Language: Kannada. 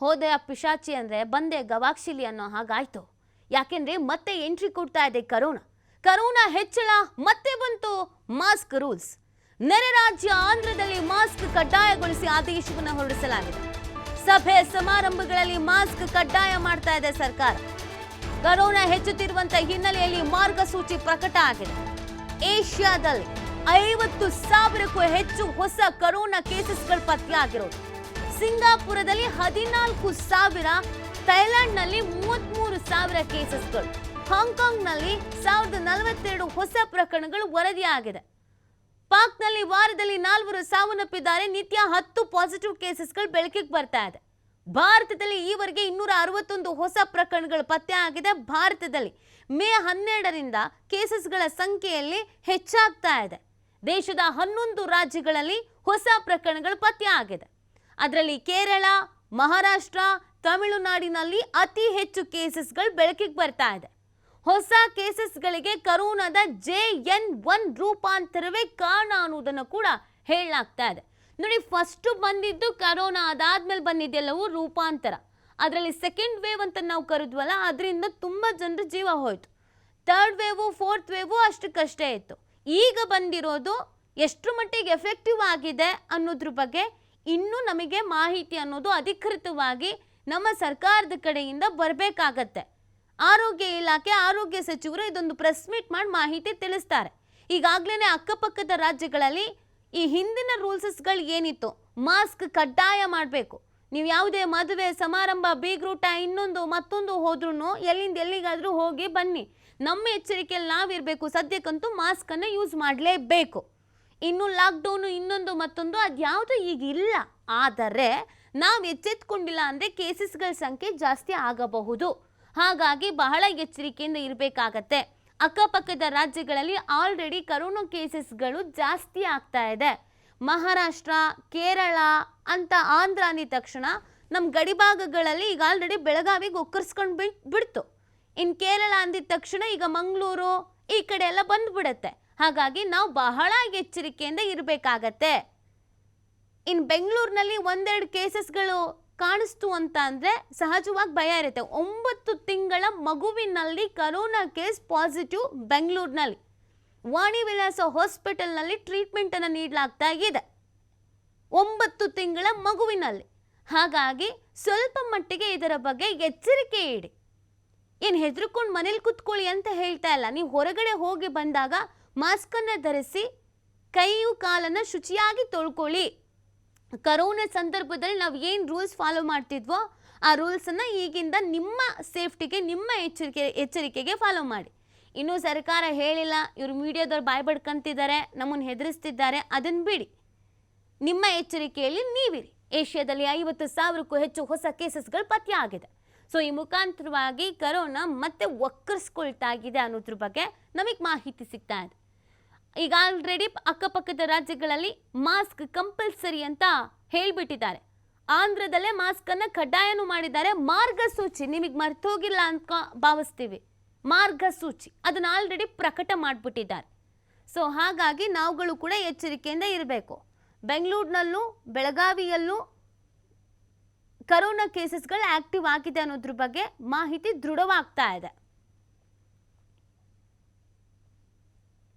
ಹೋದೆ ಆ ಪಿಶಾಚಿ ಅಂದರೆ ಬಂದೆ ಗವಾಕ್ಷಿಲಿ ಅನ್ನೋ ಹಾಗಾಯ್ತು. ಯಾಕೆಂದರೆ ಮತ್ತೆ ಎಂಟ್ರಿ ಕೊಡ್ತಾ ಇದೆ ಕರೋನಾ ಹೆಚ್ಚಳ ಮತ್ತೆ ಬಂತು ಮಾಸ್ಕ್ ರೂಲ್ಸ್. ನೆರೆ ರಾಜ್ಯ ಆಂಧ್ರದಲ್ಲಿ ಮಾಸ್ಕ್ ಕಡ್ಡಾಯಗೊಳಿಸಿ ಆದೇಶವನ್ನು ಹೊರಡಿಸಲಾಗಿದೆ. ಸಭೆ ಸಮಾರಂಭಗಳಲ್ಲಿ ಮಾಸ್ಕ್ ಕಡ್ಡಾಯ ಮಾಡ್ತಾ ಇದೆ ಸರ್ಕಾರ. ಕರೋನಾ ಹೆಚ್ಚುತ್ತಿರುವಂತ ಹಿನ್ನೆಲೆಯಲ್ಲಿ ಮಾರ್ಗಸೂಚಿ ಪ್ರಕಟ ಆಗಿದೆ. ಏಷ್ಯಾದಲ್ಲಿ 50,000ಕ್ಕೂ ಹೆಚ್ಚು ಹೊಸ ಕರೋನಾ ಕೇಸಸ್ಗಳು ಪತ್ತೆಯಾಗಿರೋದು. ಸಿಂಗಾಪುರದಲ್ಲಿ 14,000, ಥೈಲ್ಯಾಂಡ್ನಲ್ಲಿ 33,000 ಕೇಸಸ್ಗಳು, ಹಾಂಗ್ಕಾಂಗ್ನಲ್ಲಿ 1,042 ಹೊಸ ಪ್ರಕರಣಗಳು ವರದಿಯಾಗಿದೆ. ಪಾಕ್ನಲ್ಲಿ ವಾರದಲ್ಲಿ 4 ಸಾವನ್ನಪ್ಪಿದ್ದಾರೆ. ನಿತ್ಯ 10 ಪಾಸಿಟಿವ್ ಕೇಸಸ್ಗಳು ಬೆಳಕಿಗೆ ಬರ್ತಾ ಇದೆ. ಭಾರತದಲ್ಲಿ ಈವರೆಗೆ 261 ಹೊಸ ಪ್ರಕರಣಗಳು ಪತ್ತೆಯಾಗಿದೆ. ಭಾರತದಲ್ಲಿ ಮೇ 12ರಿಂದ ಕೇಸಸ್ಗಳ ಸಂಖ್ಯೆಯಲ್ಲಿ ಹೆಚ್ಚಾಗ್ತಾ ಇದೆ. ದೇಶದ 11 ರಾಜ್ಯಗಳಲ್ಲಿ ಹೊಸ ಪ್ರಕರಣಗಳು ಪತ್ತೆಯಾಗಿದೆ. ಅದರಲ್ಲಿ ಕೇರಳ, ಮಹಾರಾಷ್ಟ್ರ, ತಮಿಳುನಾಡಿನಲ್ಲಿ ಅತಿ ಹೆಚ್ಚು ಕೇಸಸ್ಗಳು ಬೆಳಕಿಗೆ ಬರ್ತಾ ಇದೆ. ಹೊಸ ಕೇಸಸ್ಗಳಿಗೆ ಕರೋನಾದ JN1 ರೂಪಾಂತರವೇ ಕಾರಣ ಅನ್ನೋದನ್ನು ಕೂಡ ಹೇಳಲಾಗ್ತಾ ಇದೆ. ನೋಡಿ, ಫಸ್ಟ್ ಬಂದಿದ್ದು ಕರೋನಾ, ಅದಾದ್ಮೇಲೆ ಬಂದಿದ್ದೆಲ್ಲವೂ ರೂಪಾಂತರ. ಅದರಲ್ಲಿ ಸೆಕೆಂಡ್ ವೇವ್ ಅಂತ ನಾವು ಕರೆದ್ವಲ್ಲ, ಅದರಿಂದ ತುಂಬ ಜನರ ಜೀವ ಹೋಯಿತು. ಥರ್ಡ್ ವೇವು, ಫೋರ್ತ್ ವೇವು ಅಷ್ಟಕ್ಕಷ್ಟೇ ಇತ್ತು. ಈಗ ಬಂದಿರೋದು ಎಷ್ಟು ಮಟ್ಟಿಗೆ ಎಫೆಕ್ಟಿವ್ ಆಗಿದೆ ಅನ್ನೋದ್ರ ಬಗ್ಗೆ ಇನ್ನೂ ನಮಗೆ ಮಾಹಿತಿ ಅನ್ನೋದು ಅಧಿಕೃತವಾಗಿ ನಮ್ಮ ಸರ್ಕಾರದ ಕಡೆಯಿಂದ ಬರಬೇಕಾಗತ್ತೆ. ಆರೋಗ್ಯ ಇಲಾಖೆ ಆರೋಗ್ಯ ಸಚಿವರು ಇದೊಂದು ಪ್ರೆಸ್ ಮೀಟ್ ಮಾಡಿ ಮಾಹಿತಿ ತಿಳಿಸ್ತಾರೆ. ಈಗಾಗಲೇ ಅಕ್ಕಪಕ್ಕದ ರಾಜ್ಯಗಳಲ್ಲಿ ಈ ಹಿಂದಿನ ರೂಲ್ಸಸ್ಗಳು ಏನಿತ್ತು, ಮಾಸ್ಕ್ ಕಡ್ಡಾಯ ಮಾಡಬೇಕು, ನೀವು ಯಾವುದೇ ಮದುವೆ ಸಮಾರಂಭ, ಬೀಗ್ರೂಟ, ಇನ್ನೊಂದು ಮತ್ತೊಂದು ಹೋದ್ರೂ ಎಲ್ಲಿಂದ ಎಲ್ಲಿಗಾದರೂ ಹೋಗಿ ಬನ್ನಿ, ನಮ್ಮ ಎಚ್ಚರಿಕೆಯಲ್ಲಿ ನಾವಿರಬೇಕು, ಸದ್ಯಕ್ಕಂತೂ ಮಾಸ್ಕನ್ನು ಯೂಸ್ ಮಾಡಲೇಬೇಕು. ಇನ್ನು ಲಾಕ್ಡೌನು, ಇನ್ನೊಂದು ಮತ್ತೊಂದು ಅದ್ಯಾವುದು ಈಗ ಇಲ್ಲ. ಆದರೆ ನಾವು ಎಚ್ಚೆತ್ಕೊಂಡಿಲ್ಲ ಅಂದರೆ ಕೇಸಸ್ಗಳ ಸಂಖ್ಯೆ ಜಾಸ್ತಿ ಆಗಬಹುದು. ಹಾಗಾಗಿ ಬಹಳ ಎಚ್ಚರಿಕೆಯಿಂದ ಇರಬೇಕಾಗತ್ತೆ. ಅಕ್ಕಪಕ್ಕದ ರಾಜ್ಯಗಳಲ್ಲಿ ಆಲ್ರೆಡಿ ಕರೋನಾ ಕೇಸಸ್ಗಳು ಜಾಸ್ತಿ ಆಗ್ತಾ ಇದೆ. ಮಹಾರಾಷ್ಟ್ರ, ಕೇರಳ ಅಂತ ಆಂಧ್ರ ಅಂದಿದ ತಕ್ಷಣ ನಮ್ಮ ಗಡಿಭಾಗಗಳಲ್ಲಿ ಈಗ ಆಲ್ರೆಡಿ ಬೆಳಗಾವಿಗೆ ಒಕ್ಕರ್ಸ್ಕೊಂಡು ಬಿಡ್ತು. ಇನ್ನು ಕೇರಳ ಅಂದಿದ ತಕ್ಷಣ ಈಗ ಮಂಗಳೂರು ಈ ಕಡೆ ಎಲ್ಲ ಬಂದ್ಬಿಡುತ್ತೆ. ಹಾಗಾಗಿ ನಾವು ಬಹಳ ಎಚ್ಚರಿಕೆಯಿಂದ ಇರಬೇಕಾಗತ್ತೆ. ಇನ್ನು ಬೆಂಗಳೂರಿನಲ್ಲಿ 1-2 ಕೇಸಸ್ಗಳು ಕಾಣಿಸ್ತು ಅಂತ ಅಂದರೆ ಸಹಜವಾಗಿ ಭಯ ಇರುತ್ತೆ. 9 ತಿಂಗಳ ಮಗುವಿನಲ್ಲಿ ಕರೋನಾ ಕೇಸ್ ಪಾಸಿಟಿವ್ ಬೆಂಗಳೂರಿನಲ್ಲಿ. ವಾಣಿ ವಿಲಾಸ ಹಾಸ್ಪಿಟಲ್ನಲ್ಲಿ ಟ್ರೀಟ್ಮೆಂಟನ್ನು ನೀಡಲಾಗ್ತಾ ಇದೆ 9 ತಿಂಗಳ ಮಗುವಿನಲ್ಲಿ. ಹಾಗಾಗಿ ಸ್ವಲ್ಪ ಮಟ್ಟಿಗೆ ಇದರ ಬಗ್ಗೆ ಎಚ್ಚರಿಕೆ ಇಡಿ. ಏನು ಹೆದರ್ಕೊಂಡು ಮನೇಲಿ ಕೂತ್ಕೊಳ್ಳಿ ಅಂತ ಹೇಳ್ತಾ ಇಲ್ಲ. ನೀವು ಹೊರಗಡೆ ಹೋಗಿ ಬಂದಾಗ ಮಾಸ್ಕನ್ನು ಧರಿಸಿ, ಕೈಯು ಕಾಲನ್ನು ಶುಚಿಯಾಗಿ ತೊಳ್ಕೊಳ್ಳಿ. ಕರೋನಾ ಸಂದರ್ಭದಲ್ಲಿ ನಾವು ಏನು ರೂಲ್ಸ್ ಫಾಲೋ ಮಾಡ್ತಿದ್ವೋ ಆ ರೂಲ್ಸನ್ನು ಈಗಿಂದ ನಿಮ್ಮ ಸೇಫ್ಟಿಗೆ, ನಿಮ್ಮ ಎಚ್ಚರಿಕೆಗೆ ಫಾಲೋ ಮಾಡಿ. ಇನ್ನೂ ಸರ್ಕಾರ ಹೇಳಿಲ್ಲ, ಇವರು ಮೀಡಿಯಾದವ್ರು ಬಾಯ್ ಬಡ್ಕಂತಿದ್ದಾರೆ, ನಮ್ಮನ್ನು ಹೆದರಿಸ್ತಿದ್ದಾರೆ, ಅದನ್ನು ಬಿಡಿ. ನಿಮ್ಮ ಎಚ್ಚರಿಕೆಯಲ್ಲಿ ನೀವಿರಿ. ಏಷ್ಯಾದಲ್ಲಿ 50,000ಕ್ಕೂ ಹೆಚ್ಚು ಹೊಸ ಕೇಸಸ್ಗಳು ಪತ್ತೆಯಾಗಿದೆ. ಸೊ ಈ ಮುಖಾಂತರವಾಗಿ ಕರೋನಾ ಮತ್ತೆ ವಕ್ಕರಿಸ್ಕೊಳ್ತಾ ಇದೆ ಅನ್ನೋದ್ರ ಬಗ್ಗೆ ನಮಗೆ ಮಾಹಿತಿ ಸಿಗ್ತಾ ಇದೆ. ಈಗ ಆಲ್ರೆಡಿ ಅಕ್ಕಪಕ್ಕದ ರಾಜ್ಯಗಳಲ್ಲಿ ಮಾಸ್ಕ್ ಕಂಪಲ್ಸರಿ ಅಂತ ಹೇಳಿಬಿಟ್ಟಿದ್ದಾರೆ. ಆಂಧ್ರದಲ್ಲೇ ಮಾಸ್ಕನ್ನು ಕಡ್ಡಾಯನೂ ಮಾಡಿದ್ದಾರೆ. ಮಾರ್ಗಸೂಚಿ ನಿಮಗೆ ಮರ್ತೋಗಿಲ್ಲ ಅಂತ ಭಾವಿಸ್ತೀವಿ. ಮಾರ್ಗಸೂಚಿ ಅದನ್ನು ಆಲ್ರೆಡಿ ಪ್ರಕಟ ಮಾಡಿಬಿಟ್ಟಿದ್ದಾರೆ. ಸೊ ಹಾಗಾಗಿ ನಾವುಗಳು ಕೂಡ ಎಚ್ಚರಿಕೆಯಿಂದ ಇರಬೇಕು. ಬೆಂಗಳೂರಿನಲ್ಲೂ ಬೆಳಗಾವಿಯಲ್ಲೂ ಕರೋನಾ ಕೇಸಸ್ಗಳು ಆಕ್ಟಿವ್ ಆಗಿದೆ ಅನ್ನೋದ್ರ ಬಗ್ಗೆ ಮಾಹಿತಿ ದೃಢವಾಗ್ತಾ ಇದೆ.